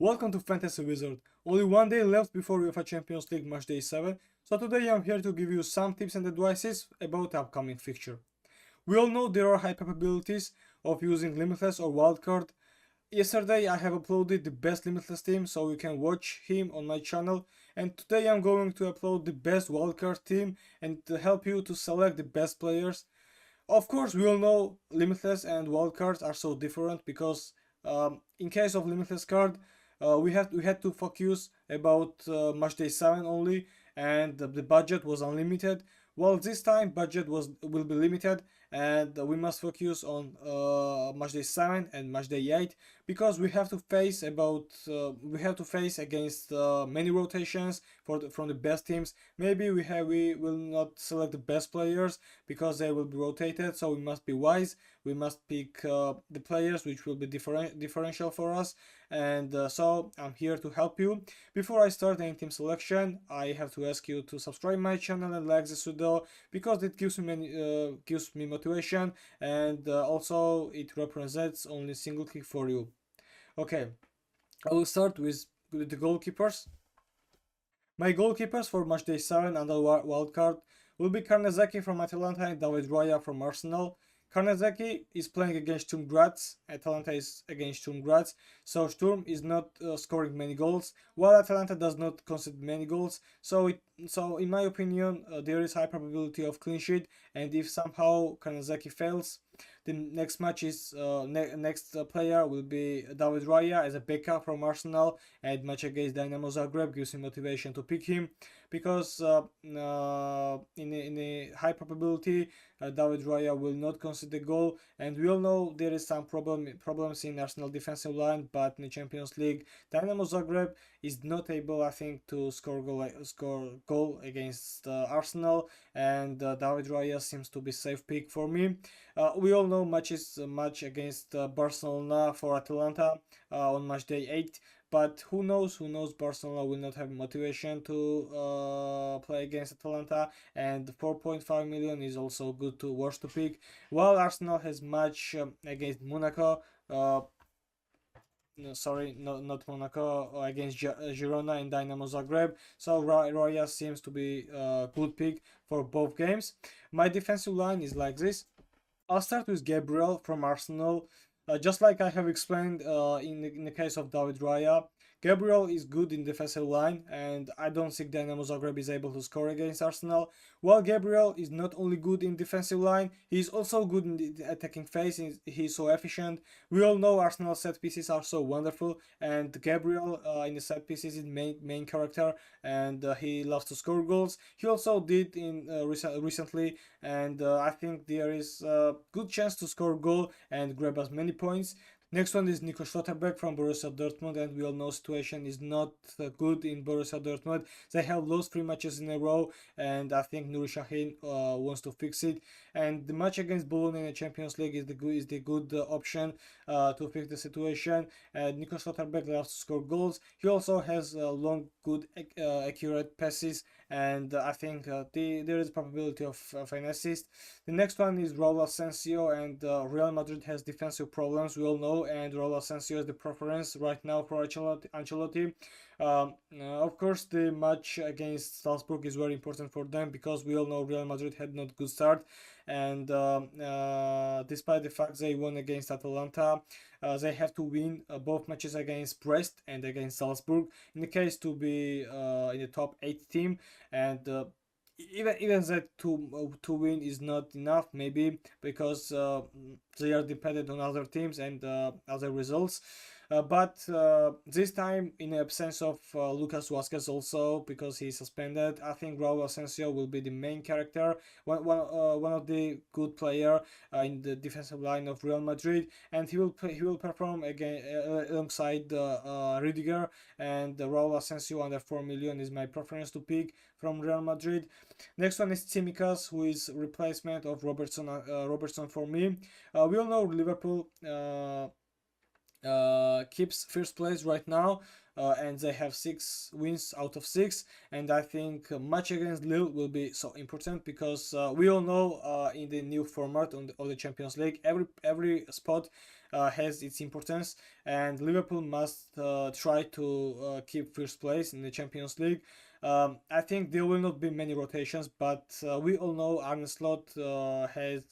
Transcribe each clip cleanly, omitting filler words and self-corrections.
Welcome to Fantasy Wizard. Only one day left before UEFA Champions League Matchday 7, so today I'm here to give you some tips and advices about the upcoming fixture. We all know there are high probabilities of using Limitless or Wildcard. Yesterday I have uploaded the best Limitless team, so you can watch him on my channel, and today I'm going to upload the best Wildcard team and to help you to select the best players. Of course, we all know Limitless and Wildcards are so different because in case of Limitless card, we had to focus about Matchday 7 only, and the budget was unlimited. Well, this time budget will be limited, and we must focus on Matchday 7 and Matchday 8 because we have to face against many rotations from the best teams. Maybe we will not select the best players because they will be rotated, so we must be wise. We must pick the players which will be differential for us, and so I'm here to help you. Before I start any team selection, I have to ask you to subscribe my channel and like this video because it gives me motivation, and also it represents only single click for you. Okay, I will start with the goalkeepers. My goalkeepers for Matchday 7 under wildcard will be Karnezaki from Atalanta and David Raya from Arsenal. Karnezaki is playing against Sturm Graz, Atalanta is against Sturm Graz, so Sturm is not scoring many goals, while Atalanta does not concede many goals, so in my opinion there is high probability of clean sheet, and if somehow Karnezaki fails, the next match is next player will be David Raya as a backup from Arsenal, and match against Dynamo Zagreb gives him motivation to pick him because in a high probability David Raya will not concede the goal, and we all know there is some problems in Arsenal defensive line, but in the Champions League Dynamo Zagreb is not able, I think, to score goal against Arsenal, and David Raya seems to be safe pick for me. We all know match against Barcelona for Atalanta on match day 8, but who knows, Barcelona will not have motivation to play against Atalanta, and 4.5 million is also good to worth to pick, while Arsenal has match against Monaco, no, sorry, not Monaco, against Girona and Dynamo Zagreb, so Raya seems to be a good pick for both games. My defensive line is like this. I'll start with Gabriel from Arsenal. Just like I have explained in the case of David Raya, Gabriel is good in defensive line, and I don't think Dynamo Zagreb is able to score against Arsenal. While Gabriel is not only good in defensive line, he is also good in the attacking phase. He's so efficient. We all know Arsenal set pieces are so wonderful, and Gabriel in the set pieces is main character, and he loves to score goals. He also did in recently, and I think there is a good chance to score goal and grab as many points. Next one is Nico Schlotterbeck from Borussia Dortmund, and we all know situation is not good in Borussia Dortmund. They have lost 3 matches in a row, and I think Nuri Sahin wants to fix it. And the match against Bologna in the Champions League is the good option to fix the situation. Nico Schlotterbeck loves to score goals. He also has long, good, accurate passes, and I think there is probability of an assist. The next one is Raul Asensio, and Real Madrid has defensive problems, we all know, and Raul Asensio is the preference right now for Ancelotti. Of course, the match against Salzburg is very important for them because we all know Real Madrid had not good start, and despite the fact they won against Atalanta, they have to win both matches against Brest and against Salzburg in the case to be in the top 8 team, and even that to win is not enough, maybe because they are dependent on other teams and other results. But this time, in the absence of Lucas Vazquez also, because he's suspended, I think Raul Asensio will be the main character, one of the good player in the defensive line of Real Madrid, and he will perform again alongside Rudiger, and Raul Asensio under 4 million is my preference to pick from Real Madrid. Next one is Tsimikas, who is replacement of Robertson for me. We all know Liverpool keeps first place right now. and they have 6 wins out of 6. And I think a match against Lille will be so important because we all know in the new format of the Champions League, every spot has its importance, and Liverpool must try to keep first place in the Champions League. I think there will not be many rotations, but we all know Arne Slot has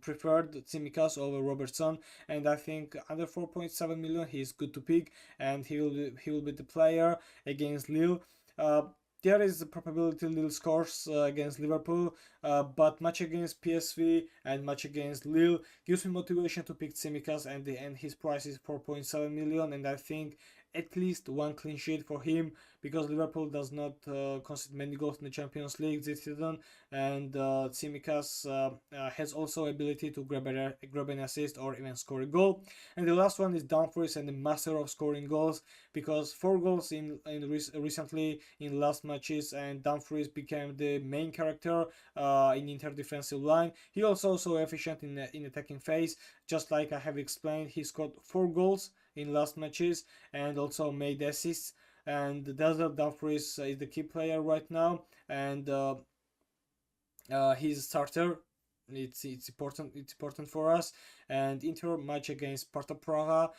preferred Tsimikas over Robertson, and I think under 4.7 million he is good to pick, and he will be the player against Lille. Uh, there is a probability Lille scores against Liverpool, but match against PSV and match against Lille gives me motivation to pick Tsimikas, and his price is 4.7 million, and I think at least one clean sheet for him because Liverpool does not concede many goals in the Champions League this season, and Tsimikas has also ability to grab an assist or even score a goal. And the last one is Dumfries, and the master of scoring goals, because 4 goals recently in last matches, and Dumfries became the main character in Inter defensive line. He also so efficient in attacking phase, just like I have explained. He scored 4 goals in last matches and also made assists. And Denzel Dumfries is the key player right now, and he's a starter. It's important for us. And Inter match against Sparta Praha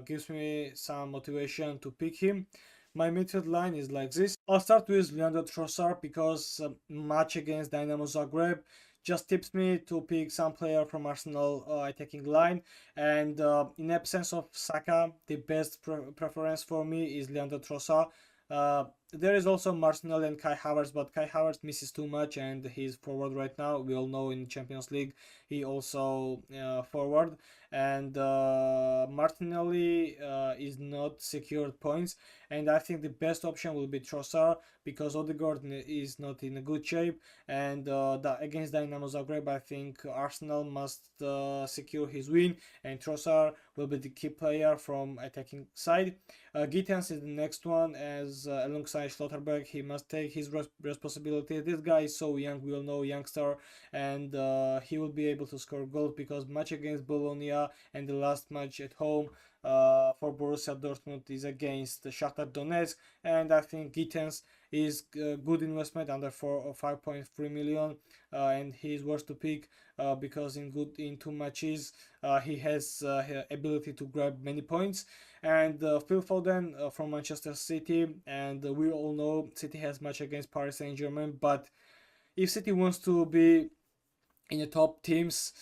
gives me some motivation to pick him. My midfield line is like this. I'll start with Leandro Trossard because match against Dynamo Zagreb just tips me to pick some player from Arsenal attacking line. And in absence of Saka, the best preference for me is Leandro Trossard. There is also Martial and Kai Havertz, but Kai Havertz misses too much, and he's forward right now. We all know in Champions League he also forward, and Martinelli is not secured points, and I think the best option will be Trossard because Odegaard is not in a good shape, and against Dynamo Zagreb I think Arsenal must secure his win, and Trossard will be the key player from attacking side. Gittens is the next one, as alongside Schlotterbeck he must take his responsibility. This guy is so young, we all know, youngster, and he will be able to score goals because match against Bologna and the last match at home for Borussia Dortmund is against Shakhtar Donetsk, and I think Gittens is a good investment under 4 or 5.3 million, and he is worth to pick because in 2 matches he has ability to grab many points. And Phil Foden from Manchester City, and we all know City has match against Paris Saint-Germain, but if City wants to be in the top teams,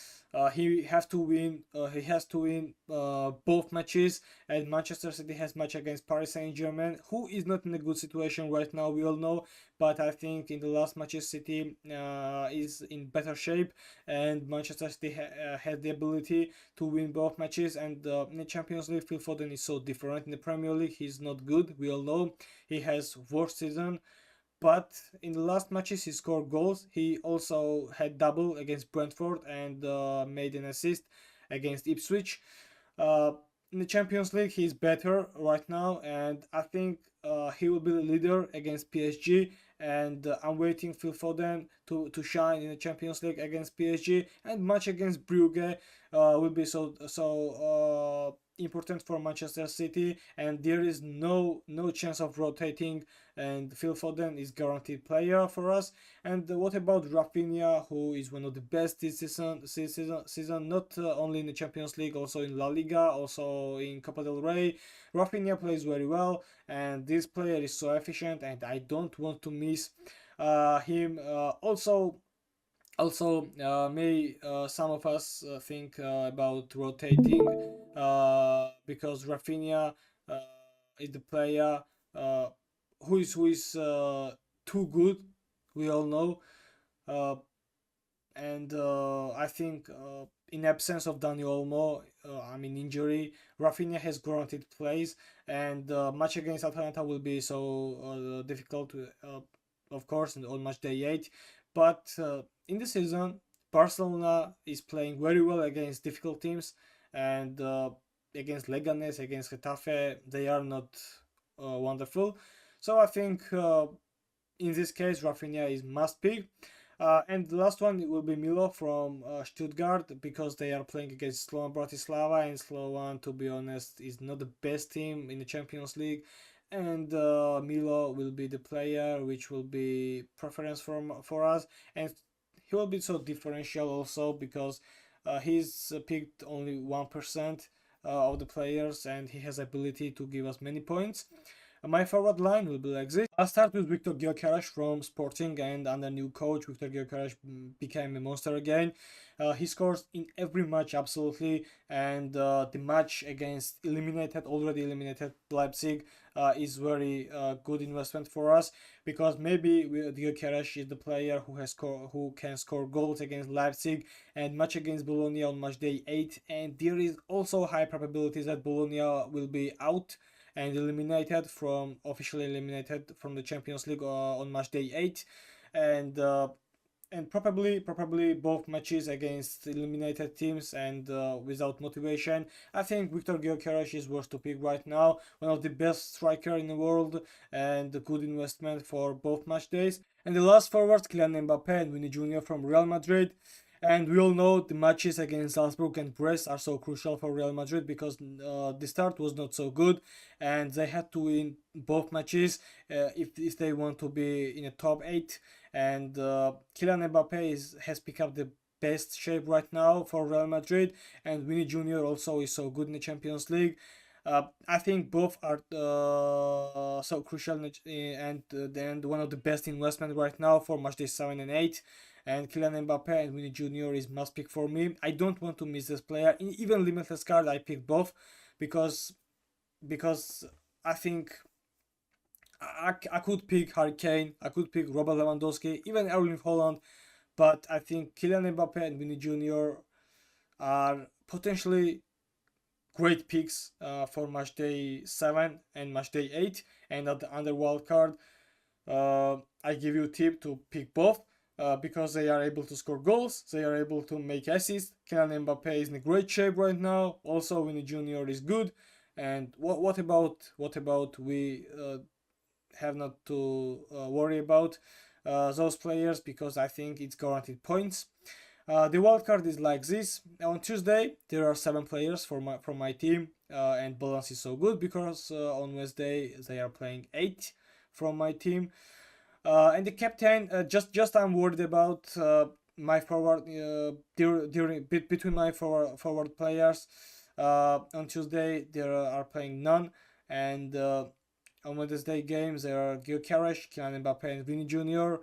he has to win. He has to win both matches, and Manchester City has match against Paris Saint-Germain, who is not in a good situation right now. We all know, but I think in the last matches City is in better shape, and Manchester City had the ability to win both matches. And in the Champions League, Phil Foden is so different. In the Premier League, he's not good. We all know he has worst season. But in the last matches, he scored goals. He also had double against Brentford and made an assist against Ipswich. In the Champions League, he's better right now, and I think he will be the leader against PSG. And I'm waiting Phil Foden to shine in the Champions League against PSG, and match against Brugge will be so important for Manchester City, and there is no chance of rotating, and Phil Foden is guaranteed player for us. And what about Raphinha, who is one of the best this season, not only in the Champions League, also in La Liga, also in Copa del Rey. Raphinha plays very well, and this player is so efficient, and I don't want to miss him. Also, may some of us think about rotating because Raphinha is the player who is too good. We all know, uh, and I think in absence of Dani Olmo, injury, Raphinha has guaranteed plays, and match against Atalanta will be so difficult, of course, on match day 8. But in the season, Barcelona is playing very well against difficult teams, and against Leganes, against Getafe, they are not wonderful. So I think in this case, Raphinha is must pick. And the last one will be Milo from Stuttgart, because they are playing against Slovan Bratislava, and Slovan, to be honest, is not the best team in the Champions League. and Milo will be the player which will be preference for us, and he will be so differential also because he's picked only 1% of the players, and he has ability to give us many points. My forward line will be like this. I'll start with Viktor Gyökeres from Sporting, and under new coach, Viktor Gyökeres became a monster again. He scores in every match absolutely, and the match against already eliminated Leipzig is very good investment for us, because maybe Gyökeres is the player who can score goals against Leipzig and match against Bologna on match day 8, and there is also high probabilities that Bologna will be out and officially eliminated from the Champions League on match day 8, and probably both matches against eliminated teams and without motivation. I think Viktor Gyökeres is worth to pick right now, one of the best striker in the world, and a good investment for both match days. And the last forwards, Kylian Mbappe and Vinny Jr. from Real Madrid. And we all know the matches against Salzburg and Brest are so crucial for Real Madrid, because the start was not so good and they had to win both matches if they want to be in a top 8. And Kylian Mbappe has picked up the best shape right now for Real Madrid, and Vinny Jr. also is so good in the Champions League. I think both are so crucial and one of the best investment right now for matchday 7 and 8. And Kylian Mbappe and Vinny Jr. is must pick for me. I don't want to miss this player. In even limitless card, I picked both because I think I could pick Harry Kane, I could pick Robert Lewandowski, even Erling Haaland, but I think Kylian Mbappe and Vinny Jr. are potentially great picks for matchday 7 and matchday 8. And at the under wildcard, I give you a tip to pick both. Because they are able to score goals, they are able to make assists. Kylian Mbappe is in a great shape right now. Also, Vinny Jr. is good. And what about we have not to worry about those players, because I think it's guaranteed points. The wildcard is like this. On Tuesday there are 7 players from my team, and balance is so good because on Wednesday they are playing 8 from my team. And the captain, just I'm worried about my forward between my forward players. On Tuesday there are playing none, and on Wednesday games there are Gyökeres, Kylian Mbappe, and Vinny Jr.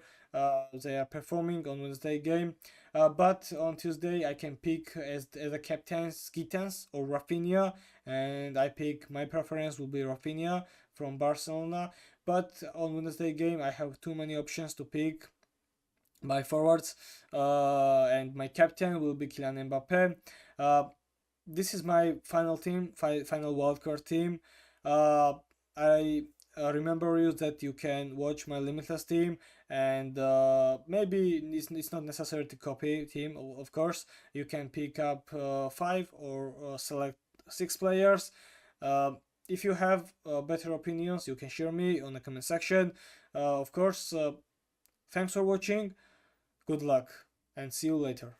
They are performing on Wednesday game, but on Tuesday I can pick as a captains Gittens or Raphinha, and I pick my preference will be Raphinha from Barcelona. But on Wednesday game I have too many options to pick my forwards, and my captain will be Kylian Mbappe. This is my final team, final wildcard team. I remember you that you can watch my limitless team, and maybe it's not necessary to copy team. Of course, you can pick up 5 or select 6 players. If you have better opinions, you can share me on the comment section. Of course, thanks for watching. Good luck and see you later.